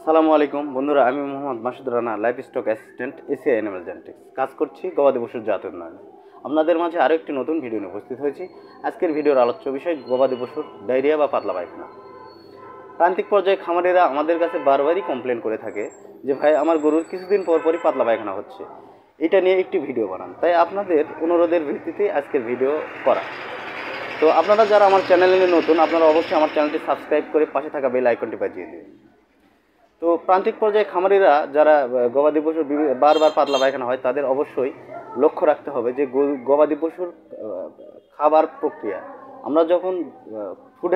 আসসালামু আলাইকুম বন্ধুরা, আমি Mohammad Masud Rana, life stock assistant, ACI animal genetics. কাজ করছি গবাদি পশুর জাত উন্নয়নে। আপনাদের মাঝে আরও একটি নতুন ভিডিও নিয়ে উপস্থিত হয়েছি। আজকের ভিডিওর আলোচ্য বিষয় গবাদি পশুর ডায়রিয়া বা পাতলা পায়খানা। প্রান্তিক পর্যায়ে খামারিরা আমাদের কাছে বারবারই কমপ্লেন করে থাকে যে ভাই, আমার গরুর কিছুদিন পর পরই পাতলা পায়খানা হচ্ছে, এটা নিয়ে একটি ভিডিও বানান। তাই আপনাদের অনুরোধের ভিত্তিতে আজকের ভিডিও করা। তো আপনারা যারা আমার চ্যানেলে নতুন, আপনারা অবশ্যই আমার চ্যানেলটি সাবস্ক্রাইব করে পাশে থাকা বেল আইকনটি বাজিয়ে দিন। তো প্রান্তিক পর্যায়ে খামারিরা যারা গবাদি পশুর বারবার পাতলা পায়খানা হয়, তাদের অবশ্যই লক্ষ্য রাখতে হবে যে গবাদি পশুর খাবার প্রক্রিয়া। আমরা যখন ফুড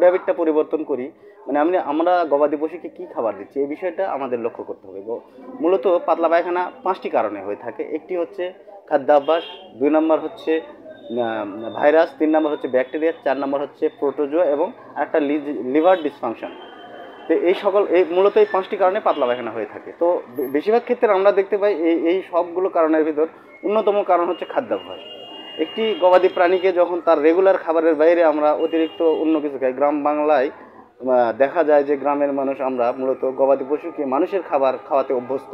হ্যাবিটটা পরিবর্তন করি, মানে আমরা গবাদি পশুকে কী খাবার দিচ্ছি, এই বিষয়টা আমাদের লক্ষ্য করতে হবে। মূলত পাতলা পায়খানা 5টি কারণে হয়ে থাকে। একটি হচ্ছে খাদ্যাভ্যাস, 2 নম্বর হচ্ছে ভাইরাস, 3 নম্বর হচ্ছে ব্যাকটেরিয়া, 4 নম্বর হচ্ছে প্রোটোজোয়া এবং একটা লিভার ডিসফাংশন। তো এই মূলত এই 5টি কারণে পাতলা পায়খানা হয়ে থাকে। তো বেশিরভাগ ক্ষেত্রে আমরা দেখতে পাই এই সবগুলো কারণের ভিতর অন্যতম কারণ হচ্ছে খাদ্যাভ্যাস। একটি গবাদি প্রাণীকে যখন তার রেগুলার খাবারের বাইরে আমরা অতিরিক্ত অন্য কিছু খাই, গ্রাম বাংলায় দেখা যায় যে গ্রামের মানুষ আমরা মূলত গবাদি পশুকে মানুষের খাবার খাওয়াতে অভ্যস্ত।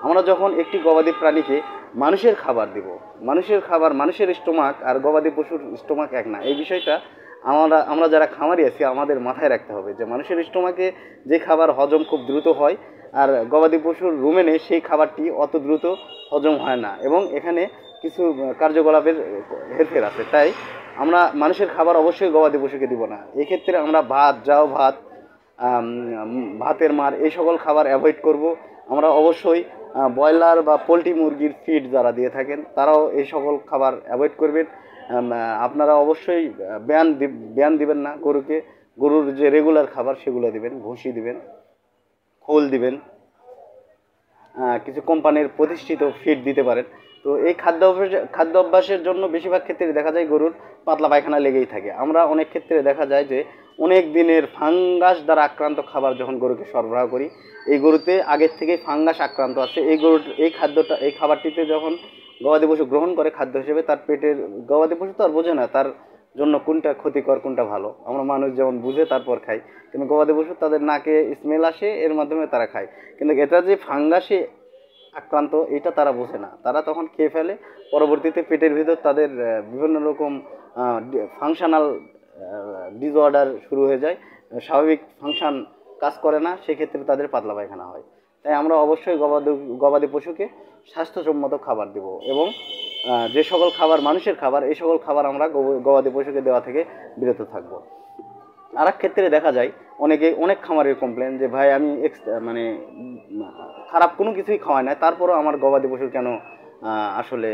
আমরা যখন একটি গবাদি প্রাণীকে মানুষের খাবার দিব, মানুষের স্টোমাক আর গবাদি পশুর স্টোমাক এক না, এই বিষয়টা আমরা যারা খামারি আছি আমাদের মাথায় রাখতে হবে যে মানুষের স্টোমাকে যে খাবার হজম খুব দ্রুত হয়, আর গবাদি পশুর রুমেনে সেই খাবারটি অত দ্রুত হজম হয় না, এবং এখানে কিছু কার্যকলাপের হেরফের আছে। তাই আমরা মানুষের খাবার অবশ্যই গবাদি পশুকে দিব না। এক্ষেত্রে আমরা ভাত, ভাতের মার, এই সকল খাবার অ্যাভয়েড করব। আমরা অবশ্যই ব্রয়লার বা পোলট্রি মুরগির ফিড যারা দিয়ে থাকেন তারাও এই সকল খাবার অ্যাভয়েড করবেন। আপনারা অবশ্যই ব্যায়াম দিবেন না গরুকে। গরুর যে রেগুলার খাবার সেগুলো দিবেন, ভুসি দিবেন, খোল দিবেন, কিছু কোম্পানির প্রতিষ্ঠিত ফিড দিতে পারেন। তো এই খাদ্য অভ্যাসের জন্য বেশিরভাগ ক্ষেত্রে দেখা যায় গরুর পাতলা পায়খানা লেগেই থাকে। আমরা অনেক ক্ষেত্রে দেখা যায় যে অনেক দিনের ফাঙ্গাস দ্বারা আক্রান্ত খাবার যখন গরুকে সরবরাহ করি, এই গরুতে আগের থেকেই ফাঙ্গাস আক্রান্ত আছে, এই খাবারটিতে যখন গবাদি পশু গ্রহণ করে খাদ্য হিসেবে, তার পেটের গবাদি পশু তো আর বোঝে না তার জন্য কোনটা ক্ষতিকর কোনটা ভালো। আমরা মানুষ যেমন বুঝে তারপর খাই, কিন্তু গবাদি পশু তাদের নাকে স্মেল আসে, এর মাধ্যমে তারা খায়। কিন্তু এটা যে ফাঙ্গাসে আক্রান্ত এটা তারা বোঝে না, তারা তখন খেয়ে ফেলে। পরবর্তীতে পেটের ভিতর তাদের বিভিন্ন রকম ফাংশনাল ডিসঅর্ডার শুরু হয়ে যায়, স্বাভাবিক ফাংশন কাজ করে না, সেক্ষেত্রে তাদের পাতলা পায়খানা হয়। তাই আমরা অবশ্যই গবাদি পশুকে স্বাস্থ্যসম্মত খাবার দেব, এবং যে সকল খাবার মানুষের খাবার, এই সকল খাবার আমরা গবাদি পশুকে দেওয়া থেকে বিরত থাকবো। আর এক ক্ষেত্রে দেখা যায় অনেক খামারের কমপ্লেন যে ভাই, আমি মানে খারাপ কোনো কিছুই খাওয়াই না, তারপরও আমার গবাদি পশুর কেন আসলে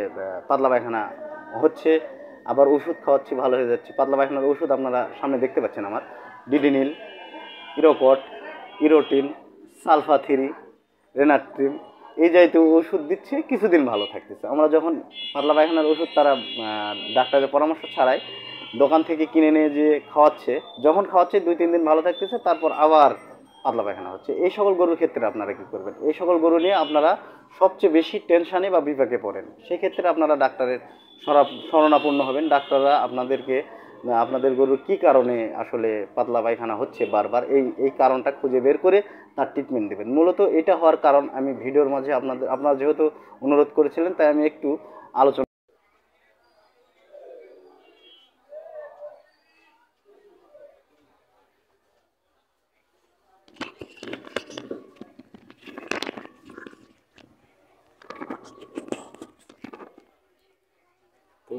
পাতলা পায়খানা হচ্ছে। আবার ওষুধ খাওয়াচ্ছি, ভালো হয়ে যাচ্ছে। পাতলা পায়খানার ওষুধ আপনারা সামনে দেখতে পাচ্ছেন আমার, ডিডিনিল, ইরোকট, ইরোটিন, সালফা-3, রেনাট্রিম, এই জাতীয় ওষুধ দিচ্ছে, কিছুদিন ভালো থাকতেছে। আমরা যখন পাতলা পায়খানার ওষুধ তারা ডাক্তারের পরামর্শ ছাড়াই দোকান থেকে কিনে নিয়ে যে খাওয়াচ্ছে, যখন খাওয়াচ্ছে 2-3 দিন ভালো থাকতেছে, তারপর আবার পাতলা পায়খানা হচ্ছে। এই সকল গরুর ক্ষেত্রে আপনারা কী করবেন? এই সকল গরু নিয়ে আপনারা সবচেয়ে বেশি টেনশানে বা বিপাকে পড়েন। সেক্ষেত্রে আপনারা ডাক্তারের শরণাপন্ন হবেন। ডাক্তাররা আপনাদের গরুর কী কারণে আসলে পাতলা পায়খানা হচ্ছে বারবার, এই কারণটা খুঁজে বের করে তার ট্রিটমেন্ট দেবেন। মূলত এটা হওয়ার কারণ আমি ভিডিওর মাঝে আপনারা যেহেতু অনুরোধ করেছিলেন, তাই আমি একটু আলোচনা। তো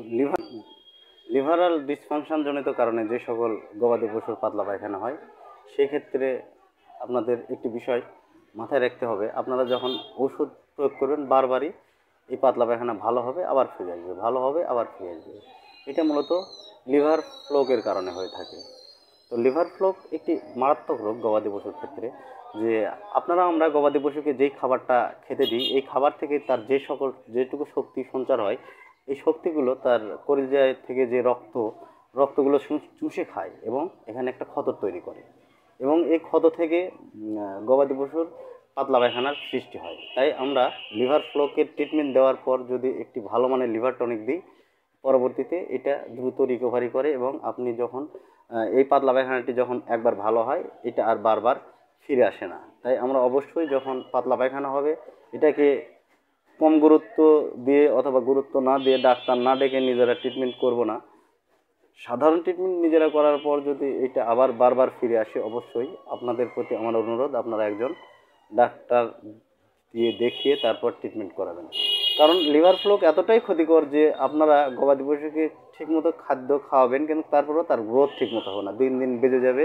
লিভারাল ডিসফাংশন জনিত কারণে যে সকল গবাদি পশুর পাতলা পায়খানা হয়, সেক্ষেত্রে আপনাদের একটি বিষয় মাথায় রাখতে হবে। আপনারা যখন ওষুধ প্রয়োগ করবেন বারবারই এই পাতলা পায়খানা ভালো হবে আবার ফিরে আসবে, ভালো হবে আবার ফিরে আসবে। এটা মূলত লিভার ফ্লোকের কারণে হয়ে থাকে। তো লিভার ফ্লোক একটি মারাত্মক রোগ গবাদি পশুর ক্ষেত্রে। যে আমরা গবাদি পশুকে যেই খাবারটা খেতে দিই, এই খাবার থেকে তার যেটুকু শক্তি সঞ্চার হয়, এই শক্তিগুলো তার কলিজায় থেকে যে রক্তগুলো চুষে খায়, এবং এখানে একটা ক্ষত তৈরি করে, এবং এই ক্ষত থেকে গবাদি পশুর পাতলা পায়খানার সৃষ্টি হয়। তাই আমরা লিভার ফ্লোকের ট্রিটমেন্ট দেওয়ার পর যদি একটি ভালো মানের লিভার টনিক দিই, পরবর্তীতে এটা দ্রুত রিকভারি করে, এবং আপনি যখন এই পাতলা পায়খানাটি যখন একবার ভালো হয়, এটা আর বারবার ফিরে আসে না। তাই আমরা অবশ্যই যখন পাতলা পায়খানা হবে এটাকে কম গুরুত্ব দিয়ে অথবা গুরুত্ব না দিয়ে ডাক্তার না ডেকে নিজেরা ট্রিটমেন্ট করব না। সাধারণ ট্রিটমেন্ট নিজেরা করার পর যদি এটা আবার বারবার ফিরে আসে, অবশ্যই আপনাদের প্রতি আমার অনুরোধ আপনারা একজন ডাক্তার দিয়ে দেখিয়ে তারপর ট্রিটমেন্ট করাবেন। কারণ লিভার ফ্লুক এতটাই ক্ষতিকর যে আপনারা গবাদি পশুকে ঠিকমতো খাদ্য খাওয়াবেন কিন্তু তারপরেও তার গ্রোথ ঠিকমতো হবে না, দিন দিন বেড়ে যাবে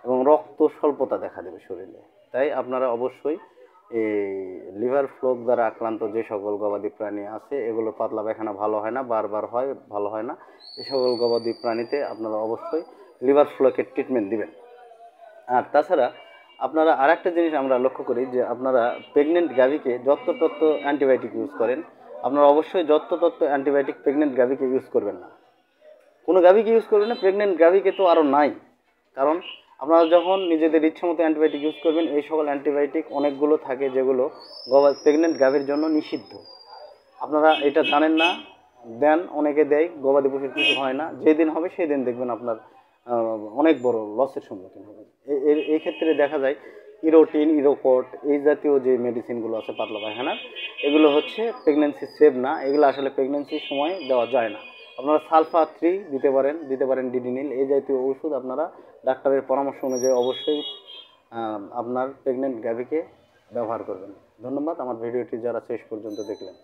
এবং রক্ত স্বল্পতা দেখা দেবে শরীরে। তাই আপনারা অবশ্যই এই লিভার ফ্লুক দ্বারা আক্রান্ত যে সকল গবাদি প্রাণী আছে এগুলো পাতলা পায়খানা ভালো হয় না, বারবার হয়, ভালো হয় না, এই সকল গবাদি প্রাণীতে আপনারা অবশ্যই লিভার ফ্লুকের ট্রিটমেন্ট দিবেন। আর তাছাড়া আপনারা আর একটা জিনিস আমরা লক্ষ্য করি যে আপনারা প্রেগনেন্ট গাভীকে যত্রতত্র অ্যান্টিবায়োটিক ইউজ করেন। আপনারা অবশ্যই যত্রতত্র অ্যান্টিবায়োটিক প্রেগনেন্ট গাভীকে ইউজ করবেন না, কোনো গাভীকে ইউজ করবেন না। প্রেগনেন্ট গাভীকে তো আরও নাই। কারণ আপনারা যখন নিজেদের ইচ্ছা মতো অ্যান্টিবায়োটিক ইউজ করবেন, এই সকল অ্যান্টিবায়োটিক অনেকগুলো থাকে যেগুলো প্রেগনেন্ট গাভীর জন্য নিষিদ্ধ। আপনারা এটা জানেন না, দেন, অনেকে দেয়, গবাদি পশুর কিছু হয় না। যেদিন হবে সেই দিন দেখবেন আপনার অনেক বড় লসের সম্মুখীন হবে। এই ক্ষেত্রে দেখা যায় ইরোটিন, ইরোকট এই জাতীয় যে মেডিসিনগুলো আছে পাতলা পায়খানার, এগুলো হচ্ছে প্রেগনেন্সি সেভ না, এগুলো আসলে প্রেগনেন্সির সময় দেওয়া যায় না। আপনারা সালফা-3 দিতে পারেন ডিডিনিল, এই জাতীয় ওষুধ আপনারা ডাক্তারের পরামর্শ অনুযায়ী অবশ্যই আপনার প্রেগনেন্ট গাভীকে ব্যবহার করবেন। ধন্যবাদ আমার ভিডিওটি যারা শেষ পর্যন্ত দেখলেন।